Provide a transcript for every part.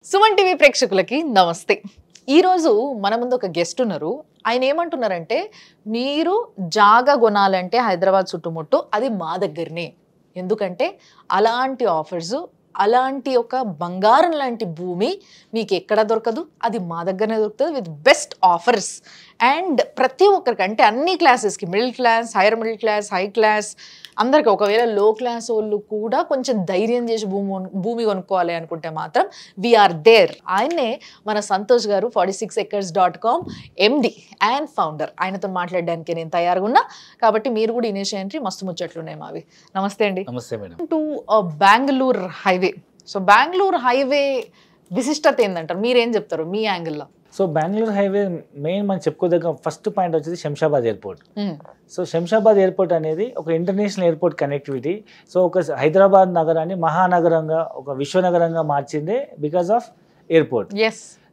Suman TV ప్రేక్షకులకి నమస్తే. ఈరోజు మన ముందు ఒక గెస్ట్ ఉన్నారు. ఆయన ఏమంటున్నారంటే, మీరు జాగా కొనాలంటే హైదరాబాద్ చుట్టుముట్టు అది మా దగ్గరనే. ఎందుకంటే అలాంటి ఆఫర్స్, అలాంటి ఒక బంగారం లాంటి భూమి మీకు ఎక్కడ దొరకదు, అది మా దగ్గరనే దొరుకుతుంది విత్ బెస్ట్ ఆఫర్స్. అండ్ ప్రతి ఒక్కరికి, అంటే అన్ని క్లాసెస్కి, middle class, hire middle class, high class అందరికి, ఒకవేళ లో క్లాస్ వాళ్ళు కూడా కొంచెం ధైర్యం చేసి భూమి కొనుక్కోవాలి అనుకుంటే మాత్రం వీఆర్ దేర్. ఆయన్నే మన సంతోష్ గారు, 46acres.com MD అండ్ ఫౌండర్. ఆయనతో మాట్లాడడానికి నేను తయారుగా ఉన్నా, కాబట్టి మీరు కూడా ఇనిషియేటివ్ మస్తు ముచ్చట్లు ఉన్నాయి మావి. నమస్తే అండి. నమస్తే madam. To Bengaluru highway. So Bengaluru highway విశిష్టత ఏంటంటారు, మీరేం చెప్తారు మీ యాంగిల్లో? సో బెంగళూరు హైవే మెయిన్ మనం చెప్పుకోదగ్గ ఫస్ట్ పాయింట్ వచ్చేది Shamshabad airport. So Shamshabad airport అనేది ఒక ఇంటర్నేషనల్ ఎయిర్పోర్ట్ కనెక్టివిటీ. సో ఒక హైదరాబాద్ నగరాన్ని మహానగరంగా, ఒక విశ్వనగరంగా మార్చిందే బికాస్ ఆఫ్ ఎయిర్పోర్ట్.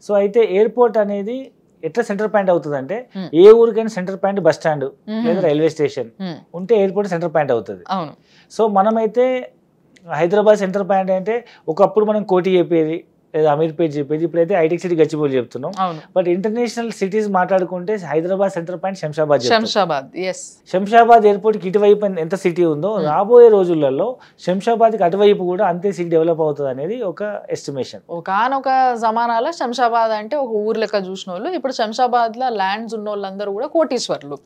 సో అయితే ఎయిర్పోర్ట్ అనేది ఎట్లా సెంటర్ పాయింట్ అవుతుంది అంటే, ఏ ఊరికైనా సెంటర్ పాయింట్ బస్ స్టాండ్ లేదా రైల్వే స్టేషన్ ఉంటే ఎయిర్పోర్ట్ సెంటర్ పాయింట్ అవుతుంది. సో మనమైతే హైదరాబాద్ సెంటర్ పాయింట్ అంటే ఒకప్పుడు మనం కోటి చెప్పేది లేదా అమీర్పేట్ చెప్పేది, ఇప్పుడైతే హైటెక్ సిటీ గచ్చిబౌలి చెప్తున్నాం. బట్ ఇంటర్నేషనల్ సిటీస్ మాట్లాడుకుంటే Hyderabad centre point Shamshabad. Shamshabad airport కి ఇటువైపు ఎంత సిటీ ఉందో, రాబోయే రోజులలో శంషాబాద్ కి అటువైపు కూడా అంతే సిటీ డెవలప్ అవుతుంది అనేది ఒక ఎస్టిమేషన్. ఒకనొక జమానాలో శంషాబాద్ అంటే ఒక ఊరు లెక్క చూసిన వాళ్ళు, ఇప్పుడు శంషాబాద్ లో ల్యాండ్స్ ఉన్న వాళ్ళందరూ కూడా కోటీశ్వర్లు.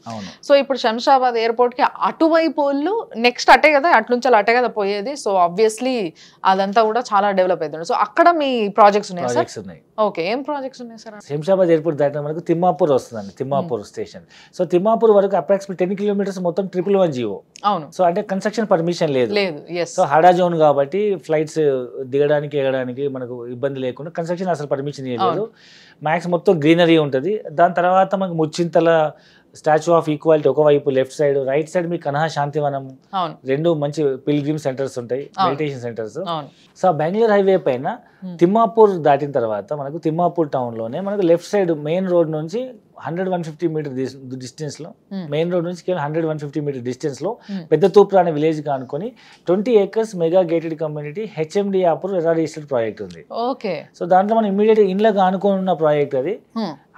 సో ఇప్పుడు శంషాబాద్ ఎయిర్పోర్ట్ కి అటువైపు వాళ్ళు నెక్స్ట్ అటే కదా, అట్నుంచి అటే కదా పోయేది. సో ఆబ్వియస్లీ అదంతా కూడా చాలా డెవలప్ అవుతుంది. సో అక్కడ మీ ప్రాజెక్ట్స్ ఉన్నాయి. ఓకే, ఏం ప్రాజెక్ట్స్ ఉన్నాయి సార్? శంషాబాద్ ఎయిర్పోర్ట్ దాటిన మనకు తిమ్మాపూర్ వస్తుందండి, తిమ్మాపూర్ స్టేషన్. సో తిమ్మాపూర్ వరకు అప్రాక్సిమేట్ 10 కిలోమీటర్స్ మొత్తం 111 జీవో. అవును. సో అంటే కన్స్ట్రక్షన్ పర్మిషన్ లేదు. సో హడా జోన్ కాబట్టి ఫ్లైట్స్ దిగడానికి ఎగడానికి మనకు ఇబ్బంది లేకుండా కన్స్ట్రక్షన్ అసలు పర్మిషన్ లేదు. మ్యాక్స్ మొత్తం గ్రీనరీ ఉంటుంది. దాని తర్వాత మనకు ముచ్చింతల స్టాచ్యూ ఆఫ్ ఈక్వాలిటీ ఒకవైపు లెఫ్ట్ సైడ్, రైట్ సైడ్ మీకు కన్హా శాంతివనం, రెండు మంచి పిల్గ్రిమ్ సెంటర్స్ ఉంటాయి, meditation centres. So Bengaluru highway పైన తిమ్మాపూర్ దాటిన తర్వాత మనకు తిమ్మాపూర్ టౌన్ లోనే మనకు లెఫ్ట్ సైడ్ మెయిన్ రోడ్ నుంచి 100-150 మీటర్ డిస్టెన్స్ లో, మెయిన్ రోడ్ నుంచి కేవలం 100-150 మీటర్ డిస్టెన్స్ లో పెద్ద తూప్రా అనే విలేజ్ గా అనుకుని 20 acres mega gated community HMD అప్పుడు రిజిస్టర్డ్ ప్రాజెక్ట్ ఉంది. సో దాంట్లో మనం ఇమీడియట్ ఇన్లకు అనుకుని ఉన్న ప్రాజెక్ట్ అది.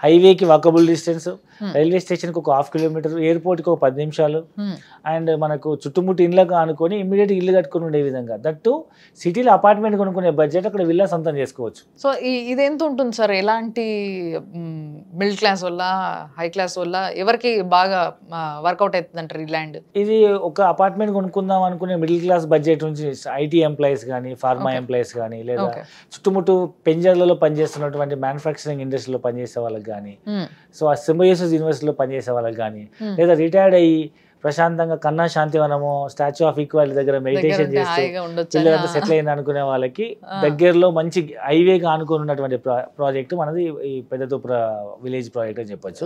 హైవేకి వాకబుల్ డిస్టెన్స్, రైల్వే స్టేషన్ కి ఒక 1/2 కిలోమీటర్, ఎయిర్పోర్ట్ కి ఒక 10 నిమిషాలు, అండ్ మనకు చుట్టుముట్టు ఇళ్ళకు అనుకొని ఇమీడియట్ ఇల్లు కట్టుకుని ఉండే విధంగా. దట్టు సిటీలో అపార్ట్మెంట్ కొనుక్కునే బడ్జెట్ అక్కడ విల్లా సొంతం చేసుకోవచ్చు. సో ఇది ఎంత ఉంటుంది సార్? ఎలాంటి మిడిల్ క్లాస్ వల్ల, హై క్లాస్ వల్ల ఎవరికి బాగా వర్కౌట్ అవుతుంది అంటారు ఈ ల్యాండ్? ఇది ఒక అపార్ట్మెంట్ కొనుక్కుందాం అనుకునే మిడిల్ క్లాస్ బడ్జెట్ నుంచి IT ఎంప్లాయీస్ కానీ, ఫార్మా ఎంప్లాయీస్ కానీ, లేదా చుట్టుముట్టు పెంజర్లలో పనిచేస్తున్నటువంటి మ్యానుఫ్యాక్చరింగ్ ఇండస్ట్రీలో పనిచేసే వాళ్ళకి కానీ, సో ఆ సింబయోసిస్ యూనివర్సిటీలో పనిచేసే వాళ్ళకి కానీ, లేదా రిటైర్డ్ అయ్యి ప్రశాంతంగా కన్నా శాంతివనము, స్టాచ్యూ ఆఫ్ ఈక్వాలిటీ దగ్గర మెడిటేషన్ చేస్తూ పిల్లలంతా సెటిల్ అయింది అనుకునే వాళ్ళకి దగ్గరలో మంచి హైవేగా అనుకుని ఉన్నటువంటి ప్రాజెక్ట్ మనది ఈ పెద్దతూప్ర విలేజ్ ప్రాజెక్ట్ అని చెప్పొచ్చు.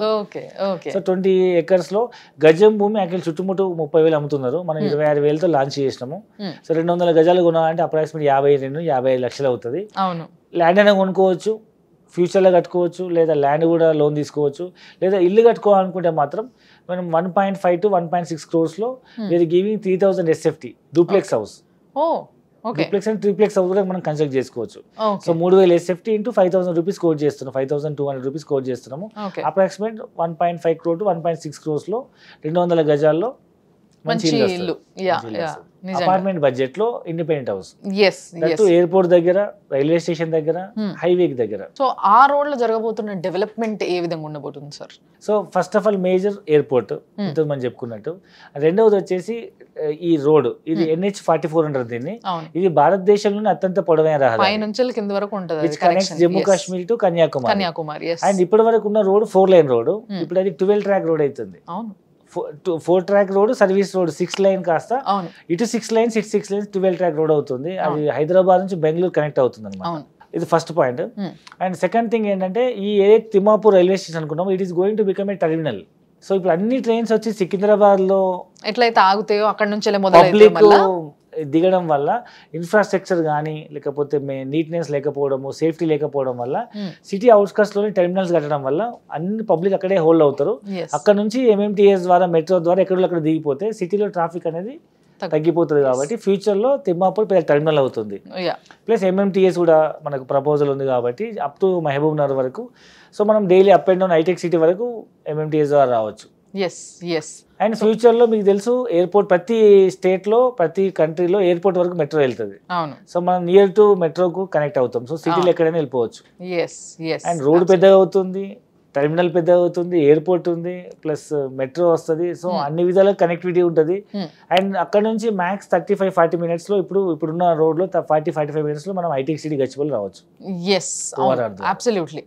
సో 20 acres లో గజం భూమి అక్కడ చుట్టుముట్టు 30,000 అమ్ముతున్నారు. మనం 26,000తో లాంచ్ చేసినాము. సో 200 గజాలు కొనాలంటే అప్రాక్సిమేట్ 52-55 లక్షలు అవుతుంది. ల్యాండ్ అయినా కొనుక్కోవచ్చు, ఫ్యూచర్లో కట్టుకోవచ్చు, లేదా ల్యాండ్ కూడా లోన్ తీసుకోవచ్చు, లేదా ఇల్లు కట్టుకోవాలనుకుంటే మాత్రం మనం 1.5 to 1.6 crores లో we're giving 3,000 SFT duplex house. Duplex and triplex house కూడా మనం కన్స్ట్రక్ట్ చేసుకోవచ్చు. So 3,000 SFT into 5,000 rupees quote చేస్తున్నాం, 5,200 రూపీస్ కోట్ చేస్తున్నాము. అప్రాక్సిమేట్ 1.5 crore to 1.6 crores లో 200 గజాల్లో మంచి ఇల్లు, అపార్ట్మెంట్ బడ్జెట్ లో ఇండిపెండెంట్ హౌస్, ఎయిర్పోర్ట్ దగ్గర, రైల్వే స్టేషన్ దగ్గర, హైవే దగ్గర. సో ఆ రోడ్ లో జరగబోతున్న డెవలప్మెంట్ ఏ విధంగా ఉండబోతుంది sir? So first of all major airport ఇంత మనం చెప్పుకున్నట్టు. రెండవది వచ్చేసి ఈ రోడ్, ఇది NH44 అంటారు దీన్ని. ఇది భారతదేశంలోనే అత్యంత పొడవైన రహదారి, కింద వరకు ఉంటుంది, జమ్మూ కాశ్మీర్ టు కన్యాకుమారి. అండ్ ఇప్పటి వరకు ఉన్న రోడ్ 4 lane రోడ్, ఇప్పుడు అది 12 track రోడ్ అవుతుంది. 4 track road, service road 6 lane కాస్త ఇటు 6 lanes, ఇటు 6 lanes 12 track రోడ్ అవుతుంది. అది హైదరాబాద్ నుంచి బెంగళూరు కనెక్ట్ అవుతుంది అనమాట. ఇది first point. And second thing ఏంటంటే, ఈ తిమ్మాపూర్ రైల్వే స్టేషన్ అనుకున్నాము, it is going to become a terminal. So ఇప్పుడు అన్ని ట్రైన్స్ వచ్చి సికింద్రాబాద్ లో ఎట్లయితే ఆగుతాయో అక్కడ నుంచి పబ్లిక్ దిగడం వల్ల ఇన్ఫ్రాస్ట్రక్చర్ కానీ, లేకపోతే నీట్నెస్ లేకపోవడము, సేఫ్టీ లేకపోవడం వల్ల సిటీ అవుట్స్కట్స్ లోని టెర్మినల్స్ కట్టడం వల్ల అన్ని పబ్లిక్ అక్కడే హోల్డ్ అవుతారు. అక్కడ నుంచి MMTS ద్వారా, మెట్రో ద్వారా ఎక్కడ దిగిపోతే సిటీలో ట్రాఫిక్ అనేది తగ్గిపోతుంది కాబట్టి ఫ్యూచర్లో తిమ్మాపూర్ పెద్ద టర్మినల్ అవుతుంది. ప్లస్ ఎంఎంటీఎస్ కూడా మనకు ప్రపోజల్ ఉంది కాబట్టి అప్ టు మహబూబ్ నగర్ వరకు. సో మనం డైలీ అప్ అండ్ డౌన్ హైటెక్ సిటీ వరకు ఎంఎంటీఎస్ ద్వారా రావచ్చు. అండ్ ఫ్యూచర్లో మీకు తెలుసు ఎయిర్పోర్ట్ ప్రతి స్టేట్లో ప్రతి కంట్రీలో ఎయిర్పోర్ట్ వరకు మెట్రో వెళ్తుంది. సో మనం నియర్ టు మెట్రోకు కనెక్ట్ అవుతాం. సో సిటీలో ఎక్కడైనా వెళ్ళిపోవచ్చు. అండ్ రోడ్ పెద్దగా అవుతుంది, టెర్మినల్ పెద్దగా అవుతుంది, ఎయిర్పోర్ట్ ఉంది, ప్లస్ మెట్రో వస్తుంది. సో అన్ని విధాల కనెక్టివిటీ ఉంటుంది. అండ్ అక్కడ నుంచి మ్యాక్స్ 35-40 minutes లో ఇప్పుడున్న రోడ్ లో 40-45 minutes లో మనం హైటెక్ సిటీ గచ్చిబౌలి రావచ్చు. అబ్సల్యూట్లీ.